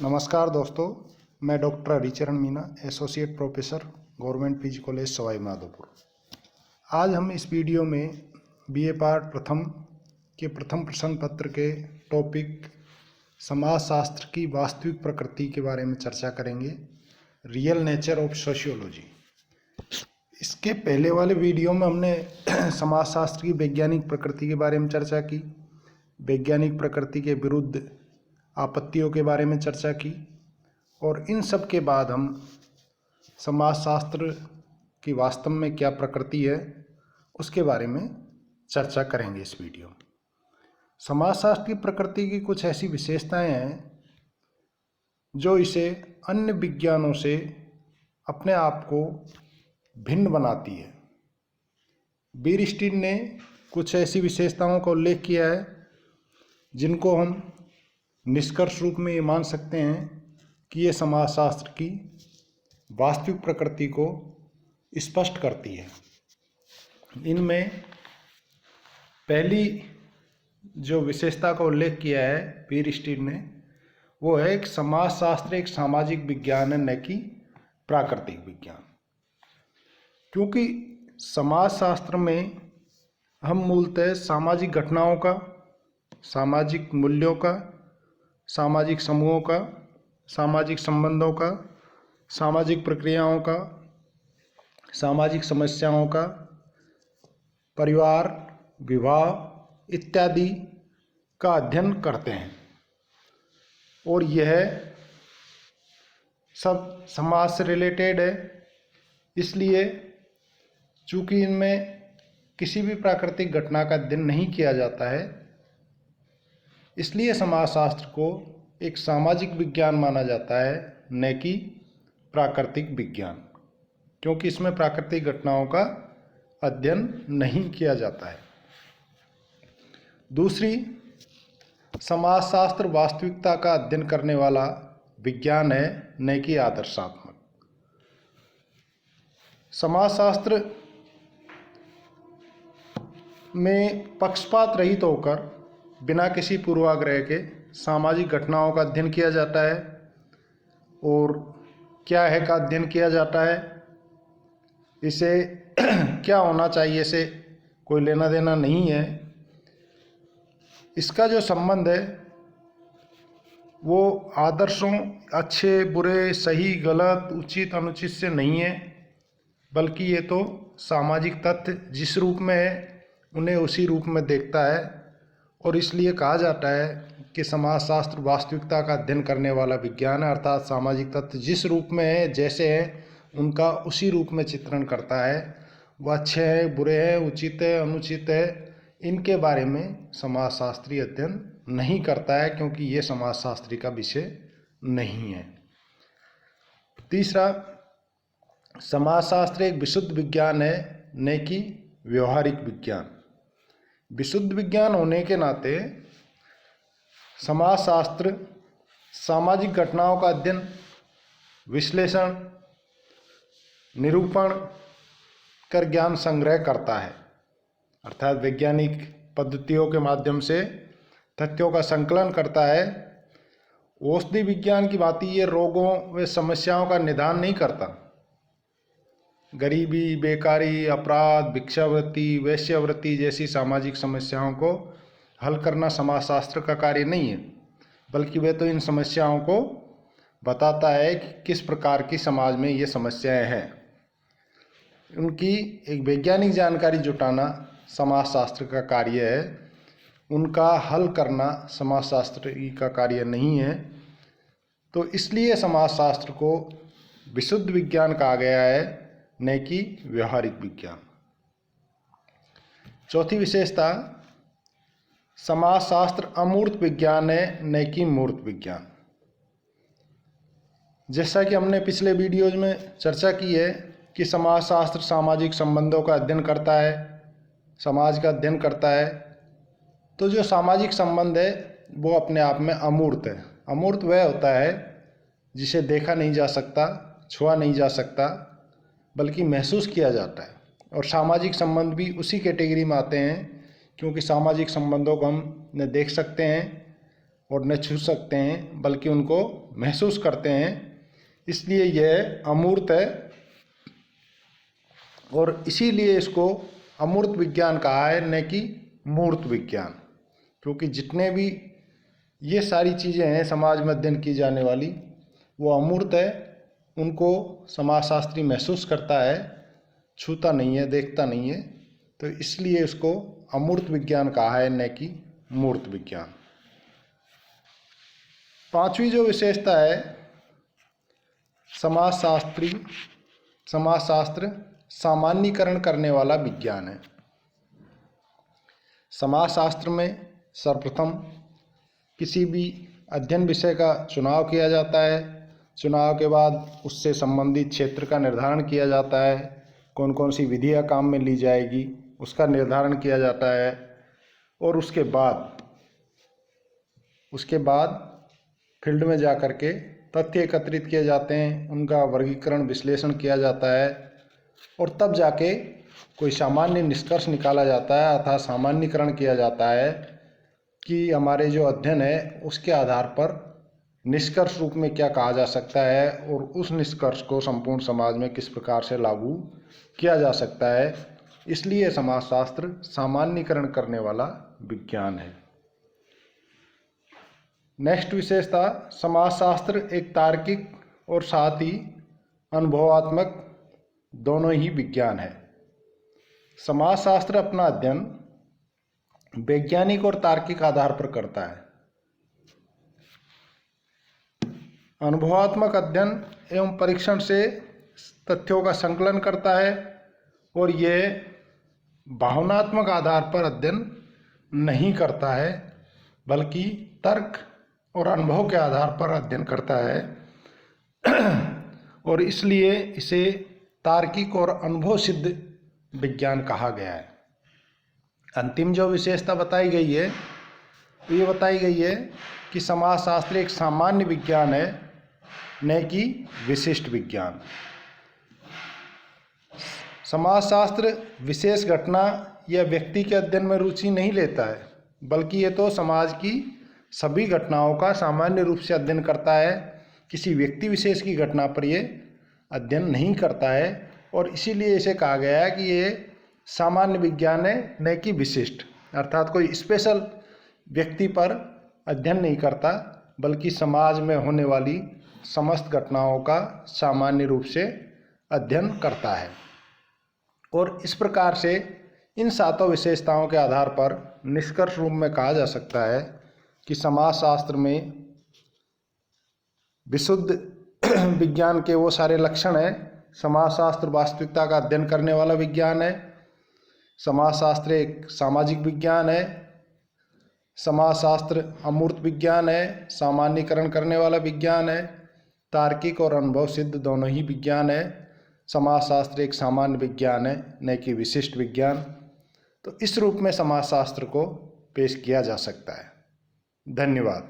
नमस्कार दोस्तों, मैं doctor Haricharan Meena, associate professor, government PG college Sawai Madhopur. आज हम इस वीडियो में बीए पार्ट प्रथम के प्रथम प्रश्न पत्र के टॉपिक समाजशास्त्र की वास्तविक प्रकृति के बारे में चर्चा करेंगे, रियल नेचर ऑफ सोशियोलॉजी। इसके पहले वाले वीडियो में हमने समाजशास्त्र की वैज्ञानिक प्रकृति के बारे में चर्चा की, वैज्ञानिक प्रकृति के विरुद्ध आपत्तियों के बारे में चर्चा की और इन सब के बाद हम समाजशास्त्र की वास्तव में क्या प्रकृति है उसके बारे में चर्चा करेंगे इस वीडियो में। समाजशास्त्र की प्रकृति की कुछ ऐसी विशेषताएं हैं जो इसे अन्य विज्ञानों से अपने आप को भिन्न बनाती है। बीयरस्टीन ने कुछ ऐसी विशेषताओं का उल्लेख किया है जिनको हम निष्कर्ष रूप में ये मान सकते हैं कि ये समाजशास्त्र की वास्तविक प्रकृति को स्पष्ट करती है। इनमें पहली जो विशेषता का उल्लेख किया है बीयरस्टीन ने, वो है कि समाजशास्त्र एक सामाजिक विज्ञान है, न कि प्राकृतिक विज्ञान। क्योंकि समाजशास्त्र में हम मूलतः सामाजिक घटनाओं का, सामाजिक मूल्यों का, सामाजिक समूहों का, सामाजिक संबंधों का, सामाजिक प्रक्रियाओं का, सामाजिक समस्याओं का, परिवार, विवाह इत्यादि का अध्ययन करते हैं और यह सब समाज से रिलेटेड है। इसलिए चूँकि इनमें किसी भी प्राकृतिक घटना का अध्ययन नहीं किया जाता है, इसलिए समाजशास्त्र को एक सामाजिक विज्ञान माना जाता है, न कि प्राकृतिक विज्ञान, क्योंकि इसमें प्राकृतिक घटनाओं का अध्ययन नहीं किया जाता है। दूसरी, समाजशास्त्र वास्तविकता का अध्ययन करने वाला विज्ञान है, न कि आदर्शात्मक। समाजशास्त्र में पक्षपात रहित होकर बिना किसी पूर्वाग्रह के सामाजिक घटनाओं का अध्ययन किया जाता है। और क्या है का अध्ययन किया जाता है, इसे क्या होना चाहिए से कोई लेना देना नहीं है। इसका जो संबंध है वो आदर्शों, अच्छे बुरे, सही गलत, उचित अनुचित से नहीं है, बल्कि ये तो सामाजिक तथ्य जिस रूप में है उन्हें उसी रूप में देखता है। और इसलिए कहा जाता है कि समाजशास्त्र वास्तविकता का अध्ययन करने वाला विज्ञान है, अर्थात सामाजिक तथ्य जिस रूप में है, जैसे हैं, उनका उसी रूप में चित्रण करता है। वह अच्छे हैं, बुरे हैं, उचित है, अनुचित है, इनके बारे में समाजशास्त्री अध्ययन नहीं करता है, क्योंकि ये समाजशास्त्री का विषय नहीं है। तीसरा, समाजशास्त्र एक विशुद्ध विज्ञान है, न कि व्यवहारिक विज्ञान। विशुद्ध विज्ञान होने के नाते समाजशास्त्र सामाजिक घटनाओं का अध्ययन, विश्लेषण, निरूपण कर ज्ञान संग्रह करता है, अर्थात वैज्ञानिक पद्धतियों के माध्यम से तथ्यों का संकलन करता है। औषधि विज्ञान की भांति ये रोगों व समस्याओं का निदान नहीं करता। गरीबी, बेकारी, अपराध, भिक्षावृत्ति, वेश्यावृत्ति जैसी सामाजिक समस्याओं को हल करना समाजशास्त्र का कार्य नहीं है, बल्कि वे तो इन समस्याओं को बताता है कि किस प्रकार की समाज में ये समस्याएं हैं। उनकी एक वैज्ञानिक जानकारी जुटाना समाजशास्त्र का कार्य है, उनका हल करना समाजशास्त्र का कार्य नहीं है। तो इसलिए समाजशास्त्र को विशुद्ध विज्ञान कहा गया है, न कि व्यवहारिक विज्ञान। चौथी विशेषता, समाजशास्त्र अमूर्त विज्ञान है, न कि मूर्त विज्ञान। जैसा कि हमने पिछले वीडियोज में चर्चा की है कि समाजशास्त्र सामाजिक संबंधों का अध्ययन करता है, समाज का अध्ययन करता है। तो जो सामाजिक संबंध है वो अपने आप में अमूर्त है। अमूर्त वह होता है जिसे देखा नहीं जा सकता, छुआ नहीं जा सकता, बल्कि महसूस किया जाता है। और सामाजिक संबंध भी उसी कैटेगरी में आते हैं, क्योंकि सामाजिक संबंधों को हम देख सकते हैं, और न छू सकते हैं, बल्कि उनको महसूस करते हैं, इसलिए यह अमूर्त है और इसीलिए इसको अमूर्त विज्ञान कहा है, न कि मूर्त विज्ञान। क्योंकि जितने भी ये सारी चीज़ें हैं समाज में अध्ययन की जाने वाली, वो अमूर्त है, उनको समाजशास्त्री महसूस करता है, छूता नहीं है, देखता नहीं है, तो इसलिए इसको अमूर्त विज्ञान कहा है, न कि मूर्त विज्ञान। पांचवी जो विशेषता है, समाजशास्त्र सामान्यीकरण करने वाला विज्ञान है। समाजशास्त्र में सर्वप्रथम किसी भी अध्ययन विषय का चुनाव किया जाता है। चुनाव के बाद उससे संबंधित क्षेत्र का निर्धारण किया जाता है, कौन कौन सी विधियाँ काम में ली जाएगी उसका निर्धारण किया जाता है, और उसके बाद फील्ड में जा कर के तथ्य एकत्रित किए जाते हैं, उनका वर्गीकरण विश्लेषण किया जाता है, और तब जाके कोई सामान्य निष्कर्ष निकाला जाता है, अर्थात सामान्यीकरण किया जाता है कि हमारे जो अध्ययन है उसके आधार पर निष्कर्ष रूप में क्या कहा जा सकता है और उस निष्कर्ष को संपूर्ण समाज में किस प्रकार से लागू किया जा सकता है। इसलिए समाजशास्त्र सामान्यीकरण करने वाला विज्ञान है। नेक्स्ट विशेषता, समाजशास्त्र एक तार्किक और साथ ही अनुभवात्मक दोनों ही विज्ञान है। समाजशास्त्र अपना अध्ययन वैज्ञानिक और तार्किक आधार पर करता है। अनुभवात्मक अध्ययन एवं परीक्षण से तथ्यों का संकलन करता है, और यह भावनात्मक आधार पर अध्ययन नहीं करता है, बल्कि तर्क और अनुभव के आधार पर अध्ययन करता है, और इसलिए इसे तार्किक और अनुभव सिद्ध विज्ञान कहा गया है। अंतिम जो विशेषता बताई गई है, तो ये बताई गई है कि समाजशास्त्र एक सामान्य विज्ञान है, न कि विशिष्ट विज्ञान। समाजशास्त्र विशेष घटना या व्यक्ति के अध्ययन में रुचि नहीं लेता है, बल्कि ये तो समाज की सभी घटनाओं का सामान्य रूप से अध्ययन करता है। किसी व्यक्ति विशेष की घटना पर ये अध्ययन नहीं करता है, और इसीलिए इसे कहा गया है कि ये सामान्य विज्ञान है, न कि विशिष्ट। अर्थात कोई स्पेशल व्यक्ति पर अध्ययन नहीं करता, बल्कि समाज में होने वाली समस्त घटनाओं का सामान्य रूप से अध्ययन करता है। और इस प्रकार से इन सातों विशेषताओं के आधार पर निष्कर्ष रूप में कहा जा सकता है कि समाजशास्त्र में विशुद्ध विज्ञान के वो सारे लक्षण हैं। समाजशास्त्र वास्तविकता का अध्ययन करने वाला विज्ञान है, समाजशास्त्र एक सामाजिक विज्ञान है, समाजशास्त्र अमूर्त विज्ञान है, सामान्यीकरण करने वाला विज्ञान है, तार्किक और अनुभव सिद्ध दोनों ही विज्ञान है, समाजशास्त्र एक सामान्य विज्ञान है, न कि विशिष्ट विज्ञान। तो इस रूप में समाजशास्त्र को पेश किया जा सकता है। धन्यवाद।